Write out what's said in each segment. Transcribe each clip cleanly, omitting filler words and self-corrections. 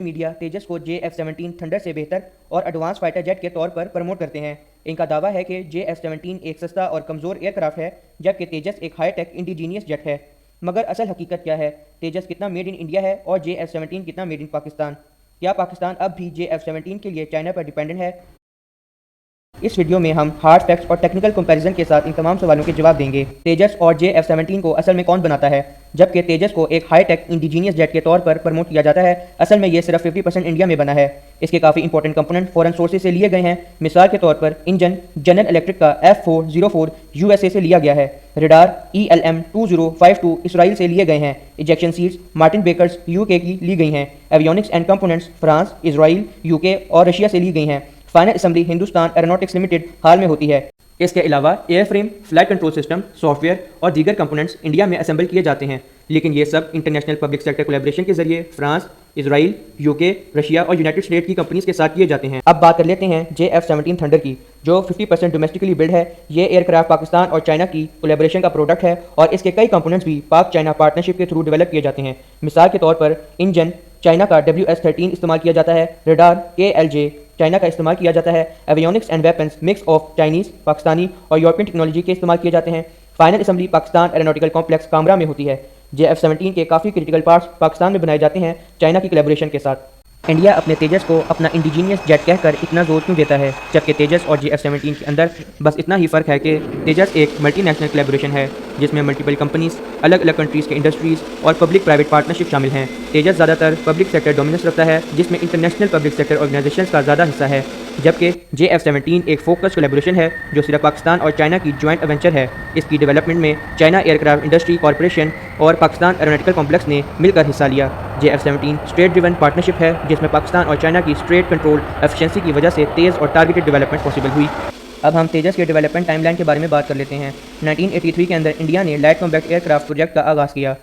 Media तेजस को JF-17 thunder से बेहतर और एडवांस फाइटर जेट के तौर पर प्रमोट करते हैं। इनका दावा है कि JF-17 एक सस्ता और कमज़ोर एयरक्राफ्ट है, जबकि तेजस एक हाईटेक इंडिजीनियस जेट है। मगर असल हकीकत क्या है? तेजस कितना मेड इन इंडिया है और JF-17 कितना मेड इन पाकिस्तान? क्या पाकिस्तान अब भी JF-17 के लिए चाइना पर डिपेंडेंट है? इस वीडियो में हम हार्ड फैक्ट्स और टेक्निकल कंपैरिजन के साथ इन तमाम सवालों के जवाब देंगे। तेजस और JF-17 को असल में कौन बनाता है? जबकि तेजस को एक हाईटेक इंडिजीनियस जेट के तौर पर प्रमोट किया जाता है, असल में ये सिर्फ 50% इंडिया में बना है। इसके काफ़ी इंपॉर्टेंट कंपोनेंट फॉरेन सोर्सेज से लिए गए हैं। मिसाल के तौर पर इंजन जनरल इलेक्ट्रिक का F404 USA से लिया गया है। रडार ELM-2052 इसराइल से लिए गए हैं। Ejection seats Martin Bakers UK की ली गई हैं। Avionics and components France, Israel, UK और रशिया से ली गई हैं। फाइनल असेंबली हिंदुस्तान एरोनॉटिक्स लिमिटेड हाल में होती है। इसके अलावा airframe, flight control system, software और दीगर कंपोनेंट्स इंडिया में असेंबल किए जाते हैं, लेकिन ये सब इंटरनेशनल पब्लिक सेक्टर कोलैबोरेशन के जरिए फ्रांस, इसराइल, UK, रशिया और यूनाइटेड स्टेट की कंपनीज के साथ किए जाते हैं। अब बात कर लेते हैं JF-17 थंडर की, जो 50% डोमेस्टिकली बिल्ड है। ये एयरक्राफ्ट पाकिस्तान और चाइना की कोलैबोरेशन का प्रोडक्ट है और इसके कई कंपोनेंट्स भी पाक चाइना पार्टनरशिप के थ्रू डेवलप किए जाते हैं। मिसाल के तौर पर इंजन चाइना का WS-13 इस्तेमाल किया जाता है। रडार KLJ चाइना का इस्तेमाल किया जाता है। Avionics and weapons mix of Chinese, Pakistani और यूरोपियन टेक्नोलॉजी के इस्तेमाल किए जाते हैं। Final assembly Pakistan aeronautical complex Kamra में होती है। JF-17 के काफ़ी क्रिटिकल पार्ट्स पाकिस्तान में बनाए जाते हैं चाइना की कोलैबोरेशन के साथ। इंडिया अपने तेजस को अपना इंडिजीनियस जेट कहकर इतना जोर क्यों देता है, जबकि तेजस और JF-17 के अंदर बस इतना ही फ़र्क है कि तेजस एक मल्टीनेशनल कोलैबोरेशन है जिसमें मल्टीपल कंपनीज, अलग अलग कंट्रीज़ के इंडस्ट्रीज़ और पब्लिक प्राइवेट पार्टनरशिप शामिल हैं। तेजस ज़्यादातर पब्लिक सेक्टर डोमिनेंस रखता है, जिसमें इंटरनेशनल पब्लिक सेक्टर ऑर्गेनाइजेशंस का ज़्यादा हिस्सा है, जबकि JF-17 एक फोकस कोलैबोरेशन है जो सिर्फ पाकिस्तान और चाइना की जॉइंट वेंचर है। इसकी डेवलपमेंट में चाइना एयरक्राफ्ट इंडस्ट्री कॉरपोरेशन और पाकिस्तान एरोनॉटिकल कॉम्प्लेक्स ने मिलकर हिस्सा लिया। JF-17 स्ट्रेट ड्रिवन पार्टनरशिप है जिसमें पाकिस्तान और चाइना की स्ट्रेट कंट्रोल एफिशिएंसी की वजह से तेज़ और टारगेटेड डेवलपमेंट पॉसिबल हुई। अब हम तेजस के डेवलपमेंट टाइमलाइन के बारे में बात कर लेते हैं। 1983 के अंदर इंडिया ने लाइट कॉम्बैट एयरक्राफ्ट प्रोजेक्ट का आगाज़ किया।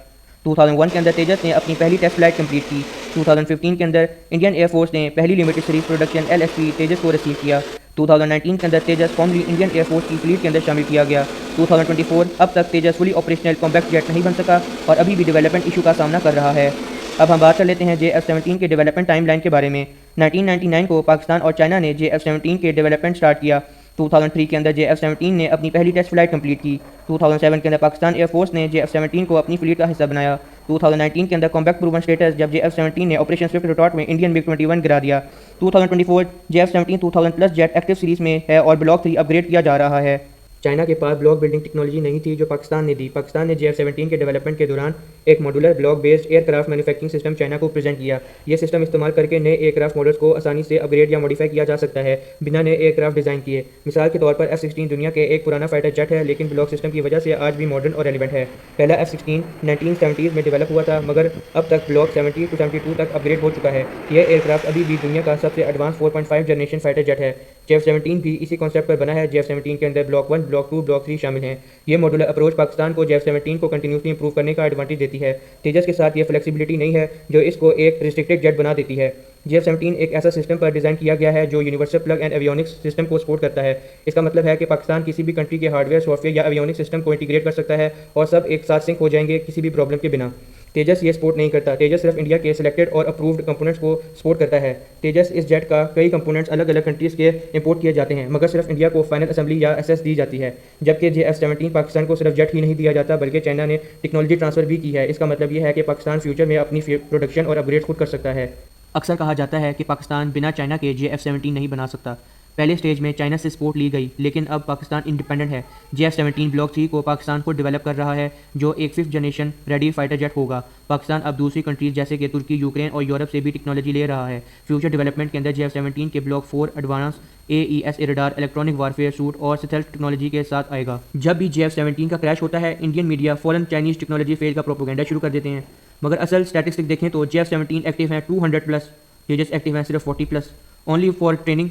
2001 के अंदर तेजस ने अपनी पहली टेस्ट फ्लाइट कंप्लीट की। 2015 के अंदर इंडियन एयरफोर्स ने पहली लिमिटेड सीरीज प्रोडक्शन LSP तेजस को रिसीव किया। 2019 के अंदर तेजस फॉर्मली इंडियन एयरफोर्स की फ्लीट के अंदर शामिल किया गया। 2024 अब तक तेजस फुली ऑपरेशनल कॉम्बैट जेट नहीं बन सका और अभी भी डेवलपमेंट इशू का सामना कर रहा है। अब हम बात कर लेते हैं JF-17 के डेवलपमेंट टाइमलाइन के बारे में। 1999 को पाकिस्तान और चाइना ने JF-17 के डेवलपमेंट स्टार्ट किया। 2003 के अंदर JF-17 ने अपनी पहली टेस्ट फ्लाइट कंप्लीट की। 2007 के अंदर पाकिस्तान एयरफोर्स ने JF-17 को अपनी फ्लीट का हिस्सा बनाया। 2019 के अंदर कॉम्बैट प्रूवन स्टेटस जब JF-17 ने ऑपरेशन स्विफ्ट रिटॉर्ट में इंडियन MiG-21 गिरा दिया। 2024 JF-17 2000 plus jet active series में है और ब्लॉक 3 अपग्रेड किया जा रहा है। चाइना के पास ब्लॉक बिल्डिंग टेक्नोलॉजी नहीं थी जो पाकिस्तान ने दी। पाकिस्तान ने JF-17 के डेवलपमेंट के दौरान एक modular block based aircraft manufacturing system China को प्रेजेंट किया। यह सिस्टम इस्तेमाल करके नए एयरक्राफ्ट मॉडल्स को आसानी से अपग्रेड या मॉडिफाई किया जा सकता है बिना नए एयरक्राफ्ट डिज़ाइन किए। मिसाल के तौर पर F-16 दुनिया के एक पुराना फाइटर जेट है, लेकिन ब्लॉक सिस्टम की वजह से आज भी मॉडर्न और रेलिवेंट है। पहला F-16 1970s में डेवलप हुआ था, मगर अब तक ब्लॉक 70 to 72 तक अपग्रेड हो चुका है। यह एयरक्राफ्ट अभी भी दुनिया का सबसे एडवांस 4.5 जनरेशन फाइटर जेट है। JF-17 भी इसी कॉन्सेप्ट पर बना है। JF-17 के अंदर ब्लॉक 1, ब्लॉक 2, ब्लॉक 3 शामिल हैं। ये मॉड्यूलर अप्रोच पाकिस्तान को JF-17 को कंटिन्यूसली इंप्रूव करने का एडवांटेज देती है। तेजस के साथ ये फ्लेक्सिबिलिटी नहीं है जो इसको एक रिस्ट्रिक्टेड जेट बना देती है। JF-17 एक ऐसा सिस्टम पर डिज़ाइन किया गया है जो universal plug and avionics system को सपोर्ट करता है। इसका मतलब है कि पाकिस्तान किसी भी कंट्री के हार्डवेयर, सॉफ्टवेयर या एवियोनिक्स सिस्टम को इंटीग्रेट कर सकता है और सब एक साथ सिंक हो जाएंगे किसी भी प्रॉब्लम के बिना। तेजस ये सपोर्ट नहीं करता। तेजस सिर्फ इंडिया के सिलेक्टेड और अप्रूव्ड कंपोनेंट्स को सपोर्ट करता है। तेजस इस जेट का कई कंपोनेंट्स अलग अलग कंट्रीज़ के इंपोर्ट किए जाते हैं, मगर सिर्फ इंडिया को फाइनल असेंबली या SS दी जाती है। जबकि JF-17 पाकिस्तान को सिर्फ जेट ही नहीं दिया जाता, बल्कि चाइना ने टेक्नोलॉजी ट्रांसफर भी की है। इसका मतलब यह है कि पाकिस्तान फ्यूचर में अपनी प्रोडक्शन और अपग्रेड खुद कर सकता है। अक्सर कहा जाता है कि पाकिस्तान बिना चाइना के JF-17 नहीं बना सकता। पहले स्टेज में चाइना से सपोर्ट ली गई, लेकिन अब पाकिस्तान इंडिपेंडेंट है। JF-17 ब्लॉक 3 को पाकिस्तान को डेवलप कर रहा है, जो एक 5th generation ready fighter jet होगा। पाकिस्तान अब दूसरी कंट्रीज जैसे कि तुर्की, यूक्रेन और यूरोप से भी टेक्नोलॉजी ले रहा है। फ्यूचर डेवलपमेंट के अंदर JF-17 के block 4 advance AES radar, electronic warfare suit और स्टेल्थ टेक्नोलॉजी के साथ आएगा। जब भी JF-17 का क्रैश होता है, इंडियन मीडिया फॉरन चाइनीज़ टेक्नोलॉजी फेल का प्रोपोगेंडा शुरू कर देते हैं, मगर असल स्टैटिस्टिक देखें तो JF-17 एक्टिव हैं 200 प्लस, तेजस एक्टिव हैं सिर्फ 40 plus. Only for training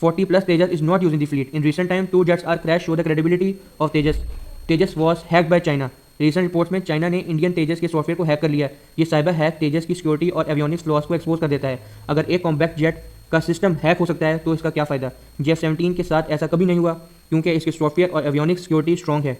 40 plus Tejas is not used in the fleet. In recent time, 2 jets are crashed show the credibility of Tejas. Tejas was hacked by China. Recent reports में China ने Indian तेजस के software को hack कर लिया। ये cyber hack तेजस की security और avionics floss को एक्सपोज कर देता है। अगर एक कॉम्बैट जेट का सिस्टम हैक हो सकता है तो इसका क्या फ़ायदा? JF-17 के साथ ऐसा कभी नहीं हुआ क्योंकि इसके सॉफ्टवेयर और एवियोनिक्स सिक्योरिटी स्ट्रॉन्ग है।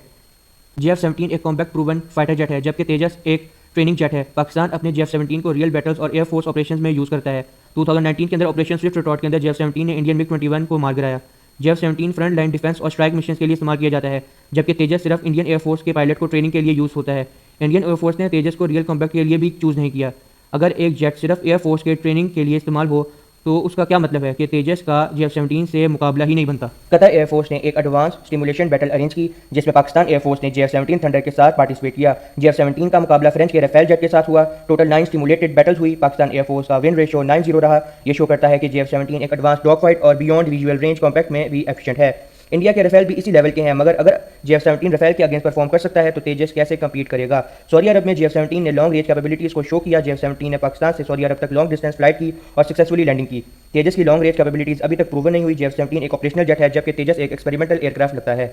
JF-17 एक कॉम्बैट प्रूवन फाइटर जेट है, जबकि तेजस एक ट्रेनिंग जेट है। पाकिस्तान अपने JF-17 को रियल बैटल्स और एयरफोर्स ऑपरेशंस में यूज़ करता है। 2019 के अंदर ऑपरेशन स्विफ्ट रिटॉर्ट के अंदर JF-17 ने इंडियन MiG-21 को मार गिराया। JF-17 फ्रंट लाइन डिफेंस और स्ट्राइक मिशन के लिए इस्तेमाल किया जाता है, जबकि तेजस सिर्फ इंडियन एयरफोर्स के पायलट को ट्रेनिंग के लिए यूज़ होता है। इंडियन एयरफोर्स ने तेजस को रियल कॉम्बैट के लिए भी चूज़ नहीं किया। अगर एक जेट सिर्फ एयरफोर्स के ट्रेनिंग के लिए इस्तेमाल हो तो उसका क्या मतलब है कि तेजस का JF-17 से मुकाबला ही नहीं बनता। कतर एयरफोर्स ने एक एडवांस स्टिमुलेशन बैटल अरेंज की, जिसमें पाकिस्तान एयरफोर्स ने JF-17 थंडर के साथ पार्टिसिपेट किया। JF-17 का मुकाबला फ्रेंच के राफेल जेट के साथ हुआ। टोटल 9 स्टिमुलेटेड बैटल्स हुई। पाकिस्तान एयरफोर्स का विन रेशियो 9-0 रहा। ये शो करता है कि JF-17 एक एडवांस डॉग फाइट और बियॉन्ड विजुअल रेंज कॉम्पैक्ट में भी एफिशिएंट है। इंडिया के राफेल भी इसी लेवल के हैं, मगर अगर JF-17 राफेल के अगेंस्ट परफॉर्म कर सकता है तो तेजस कैसे कम्पीट करेगा। सऊदी अरब में JF-17 ने लॉन्ग रेंज कैपेबिलिटीज़ को शो किया। JF-17 ने पाकिस्तान से सऊदी अरब तक लॉन्ग डिस्टेंस फ्लाइट की और सक्सेसफुली लैंडिंग की। तेजस की लॉन्ग रेंज कैपेबिलिटीज़ अभी तक प्रूवन नहीं हुई। JF-17 एक ऑपरेशनल जेट है, जबकि तेजस एक एक्सपेरिमेंटल एयरक्राफ्ट लगता है।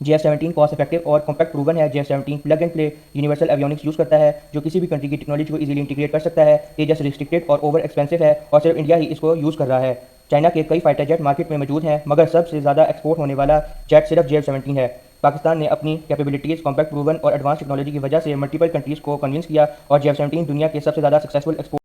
JF-17 कॉस्ट इफेक्टिव और कॉम्पैक्ट प्रूवन है। JF-17 plug and play universal avionics use करता है, जो किसी भी कंट्री की टेक्नोलॉजी को इजीली इंटीग्रेट कर सकता है। तेजस रिस्ट्रिक्टेड और ओवर एक्सपेंसिव है और सिर्फ इंडिया ही इसको यूज़ कर रहा है। चाइना के कई फाइटर जेट मार्केट में मौजूद हैं, मगर सबसे ज़्यादा एक्सपोर्ट होने वाला जेट सिर्फ JF-17 है। पाकिस्तान ने अपनी कैपेबिलिटीज़, कॉम्पैक्ट प्रूवन और एडवांस टेक्नोलॉजी की वजह से मल्टीपल कंट्रीज़ को कन्विंस किया और JF-17 दुनिया के सबसे ज़्यादा सक्सेसफुल एक्सपोर्ट